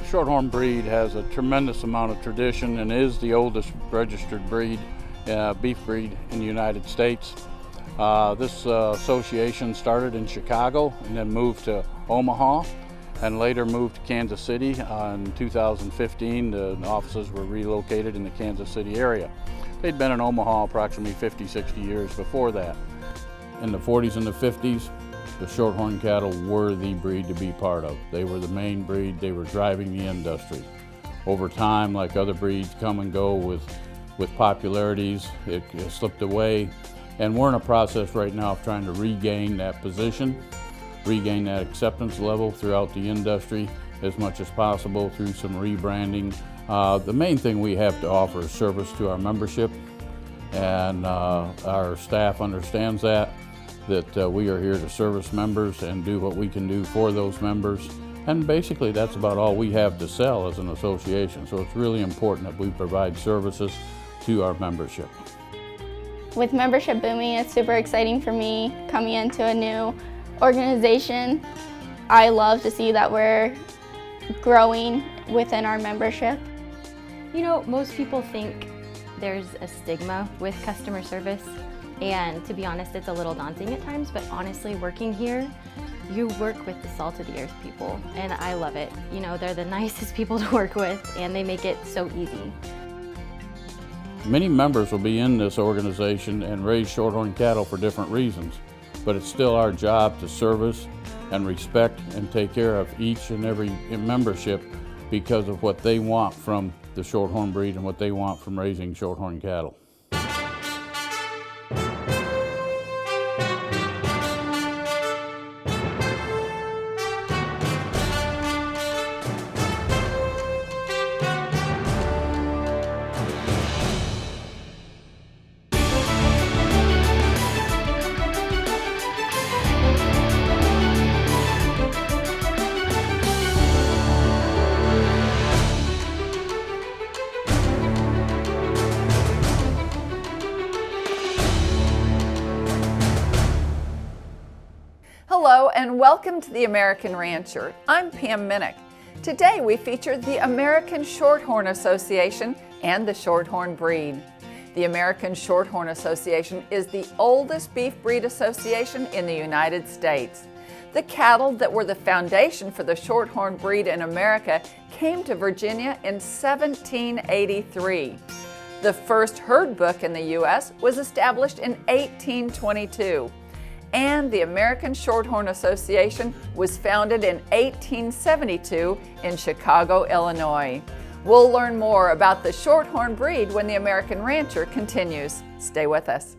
Shorthorn breed has a tremendous amount of tradition and is the oldest registered breed, beef breed in the United States. This association started in Chicago and then moved to Omaha and later moved to Kansas City. In 2015, the offices were relocated in the Kansas City area. They'd been in Omaha approximately 50, 60 years before that. In the 40s and the 50s, the Shorthorn cattle were the breed to be part of. They were the main breed. They were driving the industry. Over time, like other breeds come and go with popularities, it slipped away. And we're in a process right now of trying to regain that position, regain that acceptance level throughout the industry as much as possible through some rebranding. The main thing we have to offer is service to our membership, and our staff understands that we are here to service members and do what we can do for those members. And basically that's about all we have to sell as an association. So it's really important that we provide services to our membership. With membership booming, it's super exciting for me coming into a new organization. I love to see that we're growing within our membership. You know, most people think there's a stigma with customer service, and to be honest, it's a little daunting at times, but honestly, working here, you work with the salt of the earth people, and I love it. You know, they're the nicest people to work with, and they make it so easy. Many members will be in this organization and raise Shorthorn cattle for different reasons, but it's still our job to service and respect and take care of each and every membership because of what they want from the Shorthorn breed and what they want from raising Shorthorn cattle. Hello and welcome to the American Rancher. I'm Pam Minick. Today we feature the American Shorthorn Association and the Shorthorn breed. The American Shorthorn Association is the oldest beef breed association in the United States. The cattle that were the foundation for the Shorthorn breed in America came to Virginia in 1783. The first herd book in the U.S. was established in 1822. And the American Shorthorn Association was founded in 1872 in Chicago, Illinois. We'll learn more about the Shorthorn breed when the American Rancher continues. Stay with us.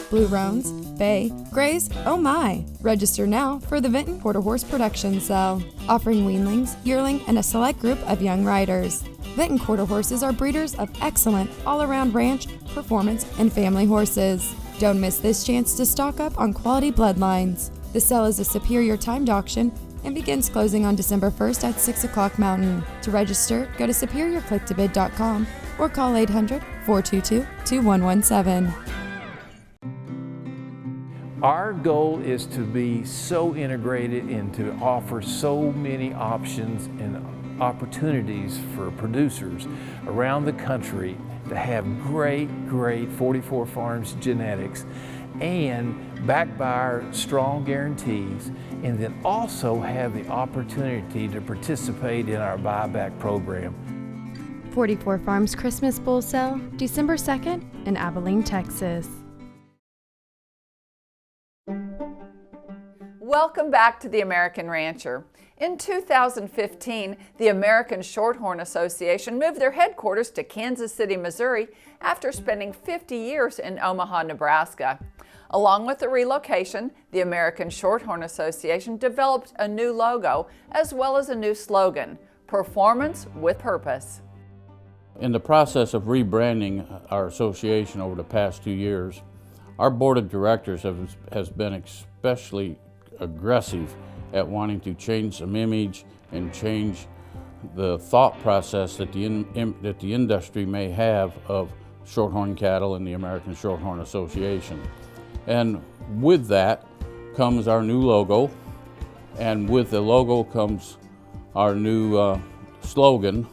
Blue Roans, Bay, Grays, oh my! Register now for the Vinton Quarter Horse Production Sale, offering weanlings, yearling, and a select group of young riders. Vinton Quarter Horses are breeders of excellent all-around ranch, performance, and family horses. Don't miss this chance to stock up on quality bloodlines. The sale is a Superior timed auction and begins closing on December 1st at 6 o'clock Mountain. To register, go to superiorclicktobid.com or call 800-422-2117. Our goal is to be so integrated and to offer so many options and opportunities for producers around the country to have great 44 Farms genetics and backed by our strong guarantees, and then also have the opportunity to participate in our buyback program. 44 Farms Christmas Bull Sale, December 2nd in Abilene, Texas. Welcome back to the American Rancher. In 2015, the American Shorthorn Association moved their headquarters to Kansas City, Missouri, after spending 50 years in Omaha, Nebraska. Along with the relocation, the American Shorthorn Association developed a new logo as well as a new slogan, Performance with Purpose. In the process of rebranding our association over the past 2 years, our board of directors has been especially aggressive at wanting to change some image and change the thought process that the industry may have of Shorthorn cattle and the American Shorthorn Association. And with that comes our new logo, and with the logo comes our new slogan,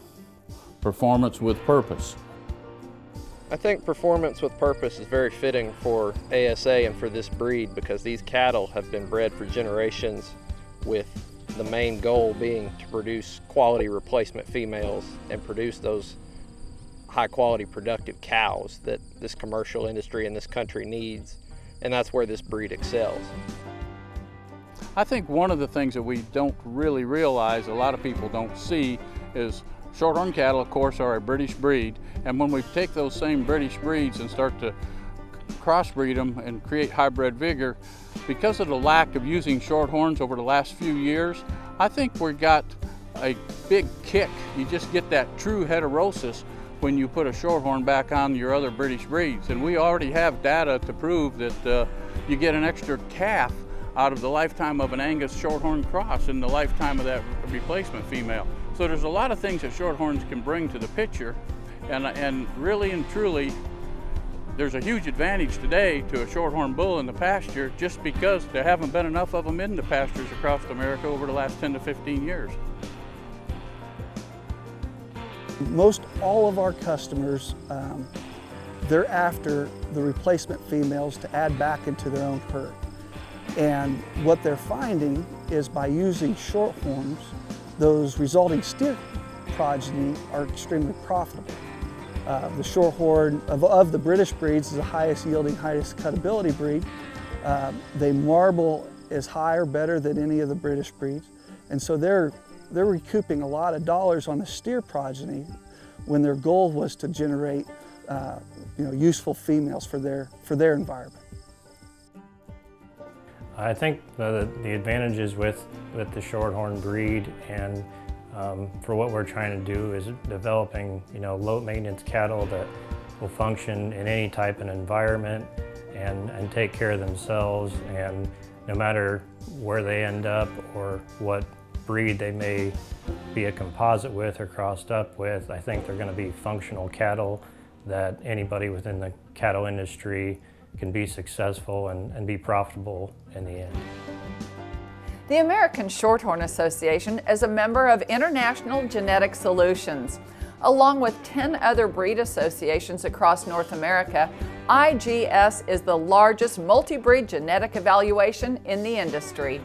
Performance with Purpose. I think performance with purpose is very fitting for ASA and for this breed because these cattle have been bred for generations with the main goal being to produce quality replacement females and produce those high quality productive cows that this commercial industry in this country needs, and that's where this breed excels. I think one of the things that we don't really realize, a lot of people don't see, is Shorthorn cattle, of course, are a British breed, and when we take those same British breeds and start to crossbreed them and create hybrid vigor, because of the lack of using Shorthorns over the last few years, I think we got a big kick. You just get that true heterosis when you put a Shorthorn back on your other British breeds, and we already have data to prove that you get an extra calf out of the lifetime of an Angus Shorthorn cross in the lifetime of that replacement female. So there's a lot of things that Shorthorns can bring to the picture, and really and truly, there's a huge advantage today to a Shorthorn bull in the pasture just because there haven't been enough of them in the pastures across America over the last 10 to 15 years. Most all of our customers, they're after the replacement females to add back into their own herd. And what they're finding is by using Shorthorns, those resulting steer progeny are extremely profitable. The Shorthorn of the British breeds is the highest yielding, highest cutability breed. They marble as high or better than any of the British breeds. And so they're recouping a lot of dollars on the steer progeny when their goal was to generate useful females for their environment. I think the advantages with the Shorthorn breed and for what we're trying to do is developing low maintenance cattle that will function in any type of environment and take care of themselves, and no matter where they end up or what breed they may be a composite with or crossed up with, I think they're going to be functional cattle that anybody within the cattle industry can be successful and be profitable in the end. The American Shorthorn Association is a member of International Genetic Solutions. Along with 10 other breed associations across North America, IGS is the largest multi-breed genetic evaluation in the industry.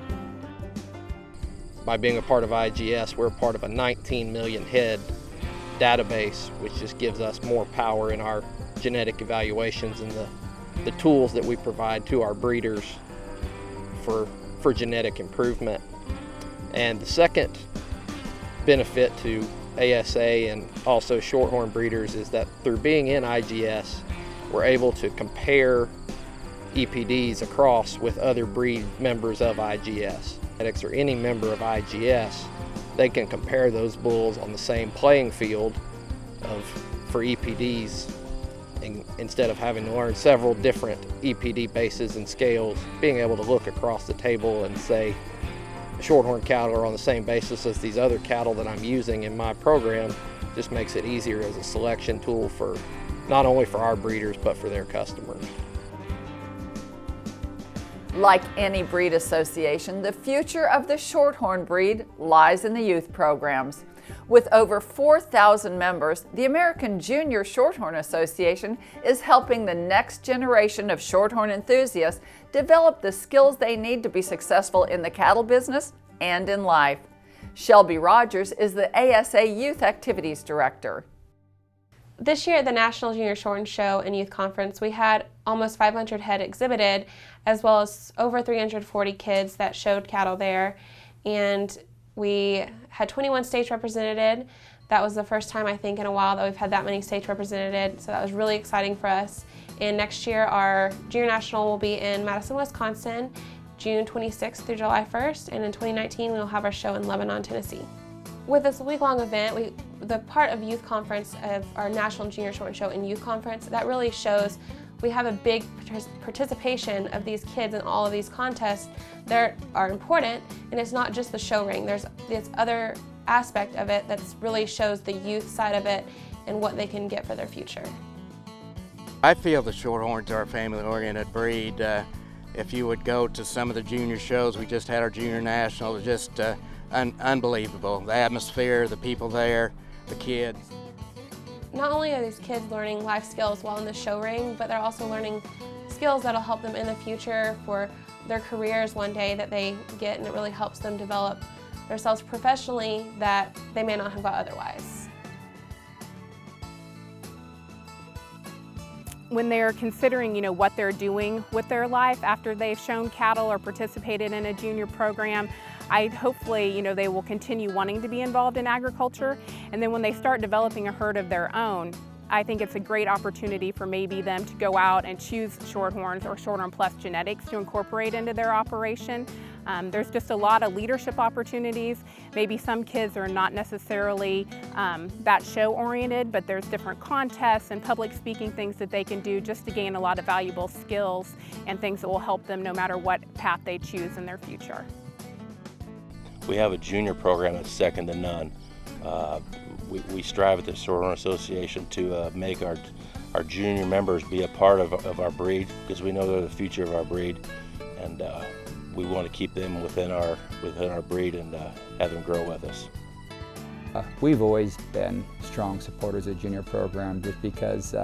By being a part of IGS, we're part of a 19 million head database, which just gives us more power in our genetic evaluations and the tools that we provide to our breeders for genetic improvement. And the second benefit to ASA and also Shorthorn breeders is that through being in IGS, we're able to compare EPDs across with other breed members of IGS. Or any member of IGS, they can compare those bulls on the same playing field for EPDs, instead of having to learn several different EPD bases and scales. Being able to look across the table and say Shorthorn cattle are on the same basis as these other cattle that I'm using in my program just makes it easier as a selection tool for not only for our breeders but for their customers. Like any breed association, the future of the Shorthorn breed lies in the youth programs. With over 4,000 members, the American Junior Shorthorn Association is helping the next generation of Shorthorn enthusiasts develop the skills they need to be successful in the cattle business and in life. Shelby Rogers is the ASA Youth Activities Director. This year at the National Junior Shorthorn Show and Youth Conference, we had almost 500 head exhibited, as well as over 340 kids that showed cattle there. And we had 21 states represented. That was the first time, I think, in a while that we've had that many states represented, so that was really exciting for us. And next year, our Junior National will be in Madison, Wisconsin, June 26th through July 1st, and in 2019, we'll have our show in Lebanon, Tennessee. With this week-long event, the part of Youth Conference of our National Junior Shorthorn Show and Youth Conference, that really shows we have a big participation of these kids in all of these contests that are important, and it's not just the show ring. There's this other aspect of it that really shows the youth side of it and what they can get for their future. I feel the Shorthorns are a family-oriented breed. If you would go to some of the junior shows, we just had our Junior National, just unbelievable. The atmosphere, the people there, the kids. Not only are these kids learning life skills while in the show ring, but they're also learning skills that'll help them in the future for their careers one day that they get, and it really helps them develop themselves professionally that they may not have got otherwise. When they're considering, what they're doing with their life after they've shown cattle or participated in a junior program, hopefully, they will continue wanting to be involved in agriculture. And then when they start developing a herd of their own, I think it's a great opportunity for maybe them to go out and choose Shorthorns or Shorthorn Plus genetics to incorporate into their operation. There's just a lot of leadership opportunities. Maybe some kids are not necessarily that show oriented, but there's different contests and public speaking things that they can do just to gain a lot of valuable skills and things that will help them no matter what path they choose in their future. We have a junior program that's second to none. We strive at the Shorthorn Association to make our junior members be a part of our breed, because we know they're the future of our breed, and we want to keep them within our breed and have them grow with us. We've always been strong supporters of the junior program, just because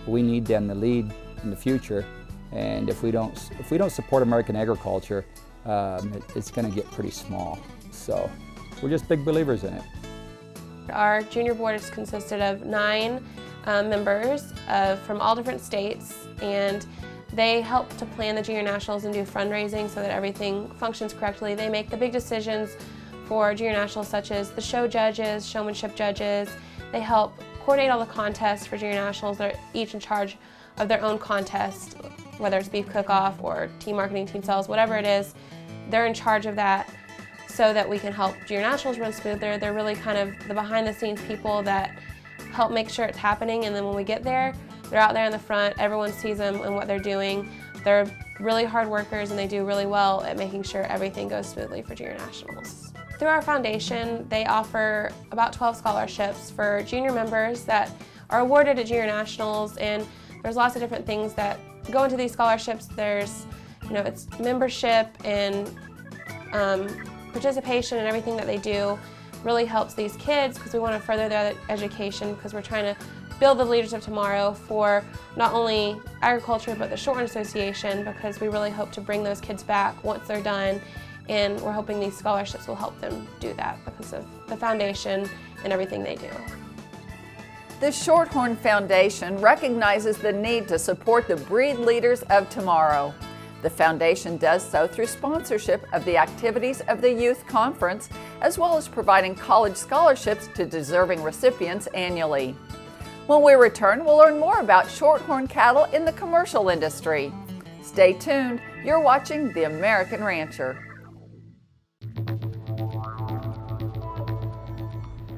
we need them to lead in the future, and if we don't support American agriculture, it's going to get pretty small. So we're just big believers in it. Our junior board is consisted of 9 members from all different states, and they help to plan the junior nationals and do fundraising so that everything functions correctly. They make the big decisions for junior nationals, such as the show judges, showmanship judges. They help coordinate all the contests for junior nationals. They're each in charge of their own contest, whether it's beef cook-off or team marketing, team sales, whatever it is. They're in charge of that so that we can help junior nationals run smoother. They're really kind of the behind-the-scenes people that help make sure it's happening, and then when we get there, they're out there in the front, everyone sees them and what they're doing. They're really hard workers, and they do really well at making sure everything goes smoothly for junior nationals. Through our foundation, they offer about 12 scholarships for junior members that are awarded at junior nationals, and there's lots of different things that go into these scholarships. There's, it's membership and participation, and everything that they do really helps these kids, because we want to further their education, because we're trying to build the leaders of tomorrow for not only agriculture but the Shorthorn Association, because we really hope to bring those kids back once they're done, and we're hoping these scholarships will help them do that because of the foundation and everything they do. The Shorthorn Foundation recognizes the need to support the breed leaders of tomorrow. The foundation does so through sponsorship of the activities of the Youth Conference, as well as providing college scholarships to deserving recipients annually. When we return, we'll learn more about Shorthorn cattle in the commercial industry. Stay tuned. You're watching The American Rancher.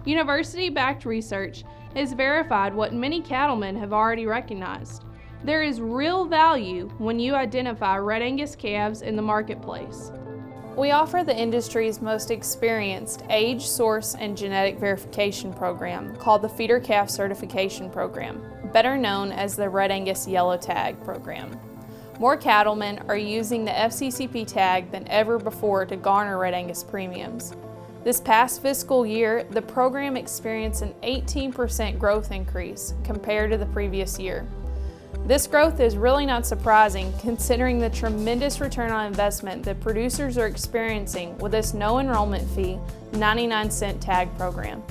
University-backed research has verified what many cattlemen have already recognized. There is real value when you identify Red Angus calves in the marketplace. We offer the industry's most experienced age, source, and genetic verification program called the Feeder Calf Certification Program, better known as the Red Angus Yellow Tag Program. More cattlemen are using the FCCP tag than ever before to garner Red Angus premiums. This past fiscal year, the program experienced an 18% growth increase compared to the previous year. This growth is really not surprising considering the tremendous return on investment that producers are experiencing with this no enrollment fee, 99-cent tag program.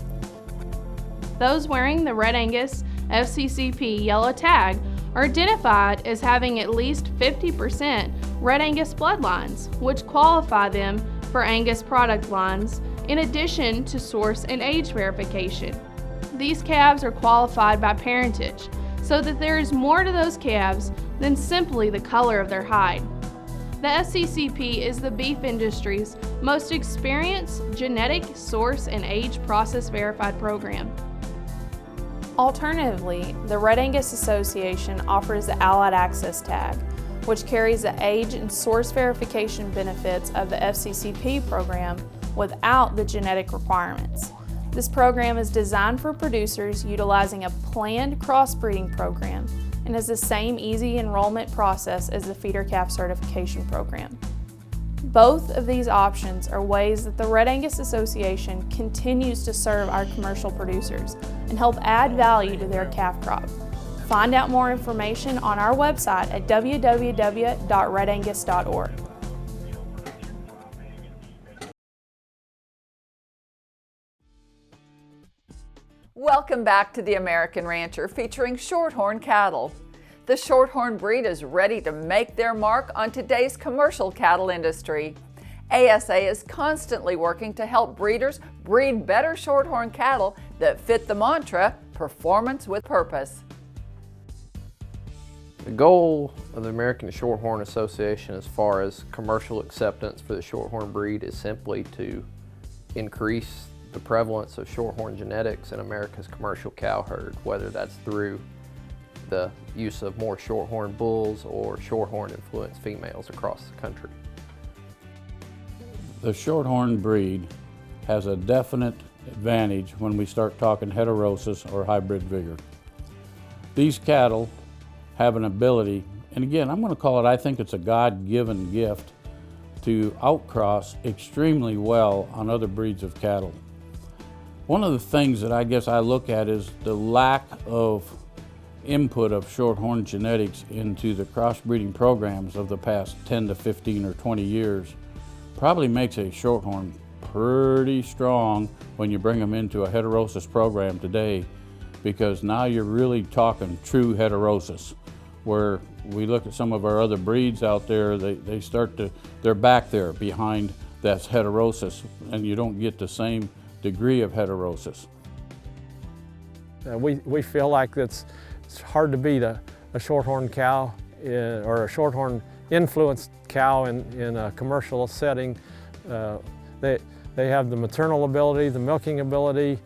Those wearing the Red Angus FCCP yellow tag are identified as having at least 50% Red Angus bloodlines, which qualify them for Angus product lines, in addition to source and age verification. These calves are qualified by parentage, so that there is more to those calves than simply the color of their hide. The FCCP is the beef industry's most experienced genetic, source, and age process verified program. Alternatively, the Red Angus Association offers the Allied Access Tag, which carries the age and source verification benefits of the FCCP program without the genetic requirements. This program is designed for producers utilizing a planned crossbreeding program and has the same easy enrollment process as the Feeder Calf Certification Program. Both of these options are ways that the Red Angus Association continues to serve our commercial producers and help add value to their calf crop. Find out more information on our website at www.redangus.org. Welcome back to The American Rancher, featuring Shorthorn cattle. The Shorthorn breed is ready to make their mark on today's commercial cattle industry. ASA is constantly working to help breeders breed better Shorthorn cattle that fit the mantra, performance with purpose. The goal of the American Shorthorn Association as far as commercial acceptance for the Shorthorn breed is simply to increase the prevalence of Shorthorn genetics in America's commercial cow herd, whether that's through the use of more Shorthorn bulls or Shorthorn influenced females across the country. The Shorthorn breed has a definite advantage when we start talking heterosis or hybrid vigor. These cattle have an ability, and again, I'm going to call it, I think it's a God-given gift, to outcross extremely well on other breeds of cattle. One of the things that I guess I look at is the lack of input of Shorthorn genetics into the crossbreeding programs of the past 10 to 15 or 20 years probably makes a Shorthorn pretty strong when you bring them into a heterosis program today, because now you're really talking true heterosis, where we look at some of our other breeds out there, they're back there behind that heterosis, and you don't get the same degree of heterosis. We feel like it's hard to beat a Shorthorn cow or a Shorthorn influenced cow in a commercial setting. They have the maternal ability, the milking ability,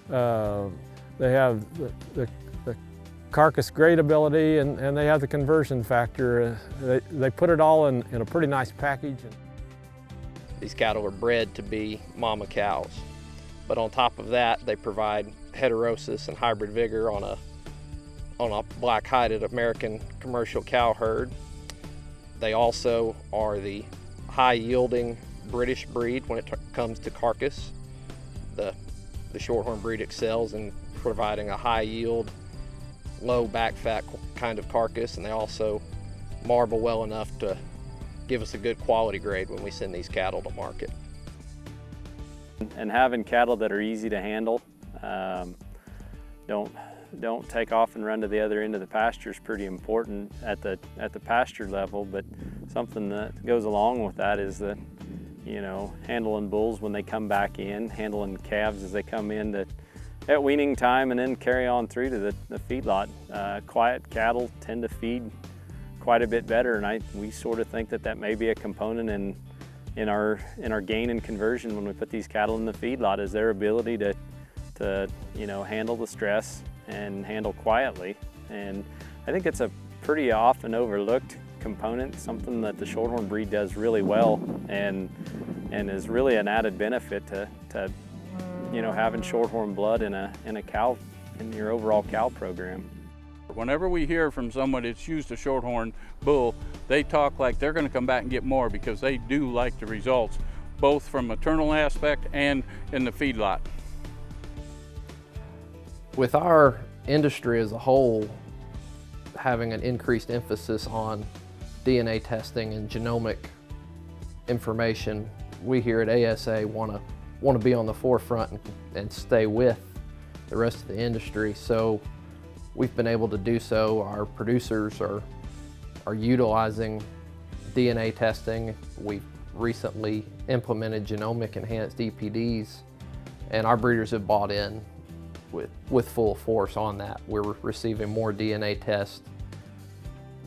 they have the carcass grade ability, and they have the conversion factor. They put it all in a pretty nice package. These cattle are bred to be mama cows, but on top of that, they provide heterosis and hybrid vigor on a black-hided American commercial cow herd. They also are the high-yielding British breed when it comes to carcass. The Shorthorn breed excels in providing a high-yield, low back fat kind of carcass, and they also marble well enough to give us a good quality grade when we send these cattle to market. And having cattle that are easy to handle, don't take off and run to the other end of the pasture is pretty important at the pasture level, but something that goes along with that is that, you know, handling bulls when they come back in, handling calves as they come in at weaning time, and then carry on through to the feedlot. Quiet cattle tend to feed quite a bit better, and we sort of think that may be a component in our gain and conversion when we put these cattle in the feedlot, is their ability to you know, handle the stress and handle quietly. And I think it's a pretty often overlooked component, something that the Shorthorn breed does really well, and is really an added benefit to you know, having Shorthorn blood in a cow, in your overall cow program. Whenever we hear from someone that's used a Shorthorn bull, they talk like they're going to come back and get more, because they do like the results, both from maternal aspect and in the feedlot. With our industry as a whole having an increased emphasis on DNA testing and genomic information, we here at ASA want to be on the forefront and stay with the rest of the industry. So we've been able to do so. Our producers are utilizing DNA testing. We've recently implemented genomic enhanced EPDs, and our breeders have bought in with full force on that. We're receiving more DNA tests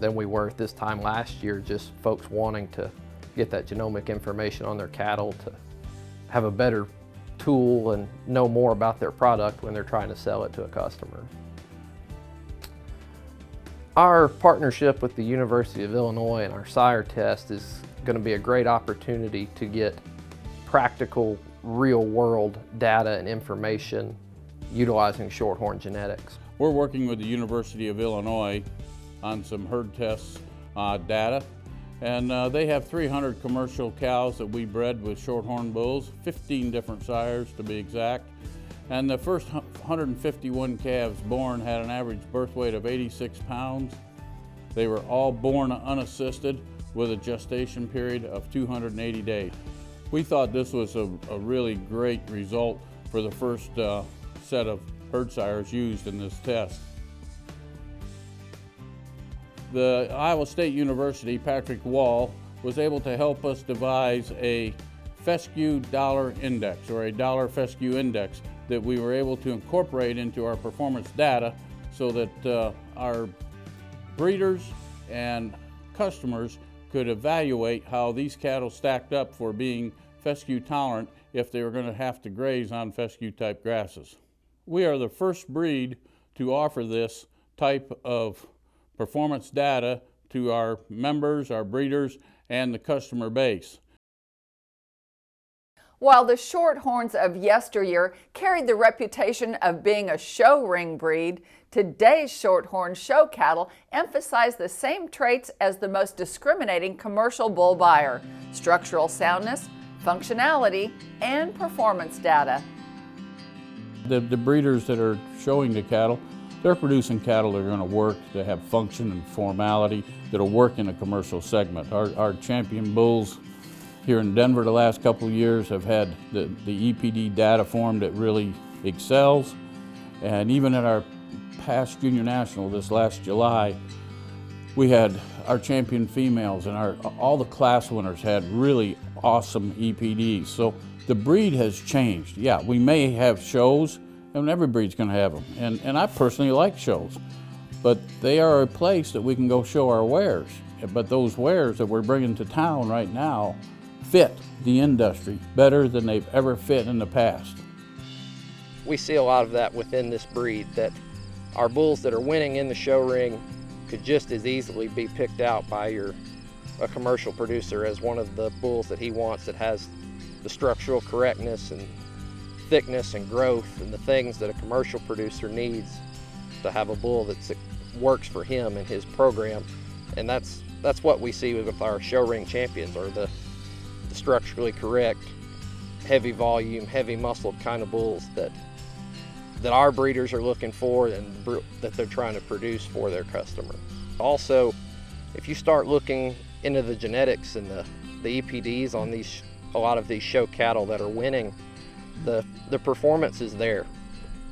than we were at this time last year, just folks wanting to get that genomic information on their cattle to have a better tool and know more about their product when they're trying to sell it to a customer. Our partnership with the University of Illinois and our sire test is going to be a great opportunity to get practical, real-world data and information utilizing Shorthorn genetics. We're working with the University of Illinois on some herd tests data, And they have 300 commercial cows that we bred with Shorthorn bulls, 15 different sires to be exact. And the first 151 calves born had an average birth weight of 86 pounds. They were all born unassisted with a gestation period of 280 days. We thought this was a really great result for the first set of herd sires used in this test. The Iowa State University, Patrick Wall, was able to help us devise a fescue dollar index, or a dollar fescue index, that we were able to incorporate into our performance data so that our breeders and customers could evaluate how these cattle stacked up for being fescue tolerant if they were going to have to graze on fescue type grasses. We are the first breed to offer this type of performance data to our members, our breeders, and the customer base. While the Shorthorns of yesteryear carried the reputation of being a show ring breed, today's Shorthorn show cattle emphasize the same traits as the most discriminating commercial bull buyer: structural soundness, functionality, and performance data. The breeders that are showing the cattle, they're producing cattle that are going to work, that have function and formality, that'll work in a commercial segment. Our champion bulls here in Denver the last couple of years have had the EPD data form that really excels. And even at our past Junior National this last July, we had our champion females, and all the class winners had really awesome EPDs. So the breed has changed. Yeah, we may have shows, and every breed's going to have them. And I personally like shows, but they are a place that we can go show our wares. But those wares that we're bringing to town right now fit the industry better than they've ever fit in the past. We see a lot of that within this breed, that our bulls that are winning in the show ring could just as easily be picked out by a commercial producer as one of the bulls that he wants, that has the structural correctness and thickness and growth and the things that a commercial producer needs to have a bull that works for him and his program. And that's what we see with our show ring champions, are the structurally correct, heavy volume, heavy muscle kind of bulls that our breeders are looking for and that they're trying to produce for their customer. Also, if you start looking into the genetics and the EPDs on a lot of these show cattle that are winning, the performance is there.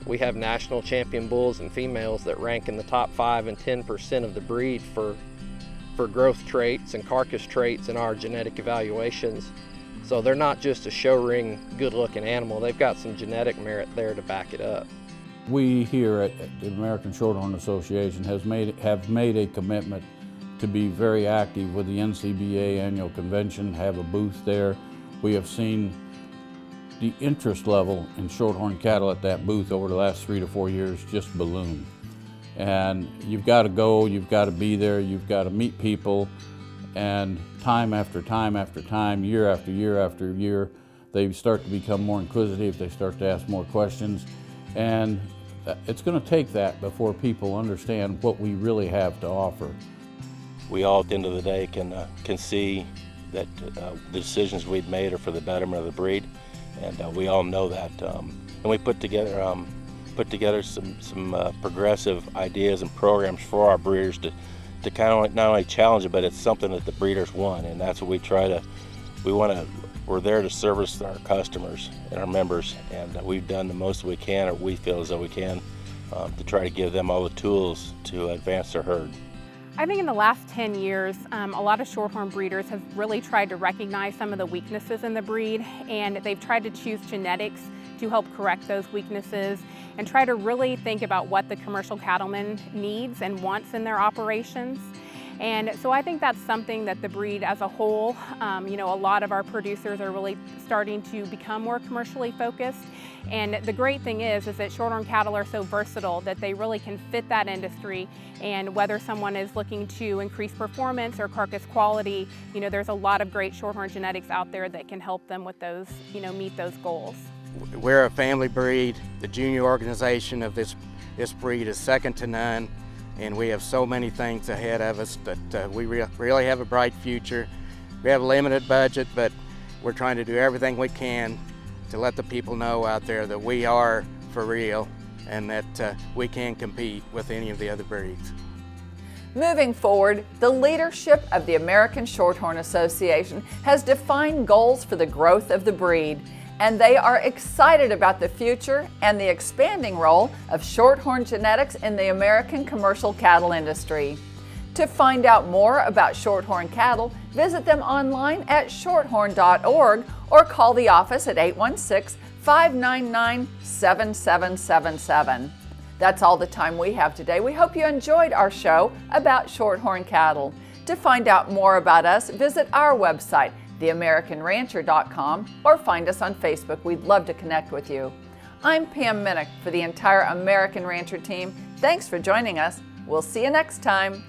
We have national champion bulls and females that rank in the top 5 and 10% of the breed for growth traits and carcass traits in our genetic evaluations. So they're not just a show ring good looking animal, they've got some genetic merit there to back it up. We here at the American Shorthorn Association have made a commitment to be very active with the NCBA annual convention, have a booth there. We have seen the interest level in Shorthorn cattle at that booth over the last 3 to 4 years just balloon. And you've got to go, you've got to be there, you've got to meet people, and time after time after time, year after year after year, they start to become more inquisitive, they start to ask more questions, and it's going to take that before people understand what we really have to offer. We all at the end of the day can see that the decisions we've made are for the betterment of the breed, and we all know that. And we put together some progressive ideas and programs for our breeders to kind of not only challenge it, but it's something that the breeders want, and that's what we try to. We're there to service our customers and our members, and we've done the most we can, or we feel as though we can, to try to give them all the tools to advance their herd. I think in the last 10 years, a lot of Shorthorn breeders have really tried to recognize some of the weaknesses in the breed, and they've tried to choose genetics to help correct those weaknesses and try to really think about what the commercial cattleman needs and wants in their operations. And so I think that's something that the breed as a whole, a lot of our producers are really starting to become more commercially focused. And the great thing is that Shorthorn cattle are so versatile that they really can fit that industry. And whether someone is looking to increase performance or carcass quality, there's a lot of great Shorthorn genetics out there that can help them with those, meet those goals. We're a family breed. The junior organization of this breed is second to none. and we have so many things ahead of us that we really have a bright future. We have a limited budget, but we're trying to do everything we can to let the people know out there that we are for real and that we can compete with any of the other breeds. Moving forward, the leadership of the American Shorthorn Association has defined goals for the growth of the breed, and they are excited about the future and the expanding role of Shorthorn genetics in the American commercial cattle industry. To find out more about Shorthorn cattle, visit them online at shorthorn.org or call the office at 816-599-7777. That's all the time we have today. We hope you enjoyed our show about Shorthorn cattle. To find out more about us, visit our website, theamericanrancher.com, or find us on Facebook. We'd love to connect with you. I'm Pam Minick for the entire American Rancher team. Thanks for joining us. We'll see you next time.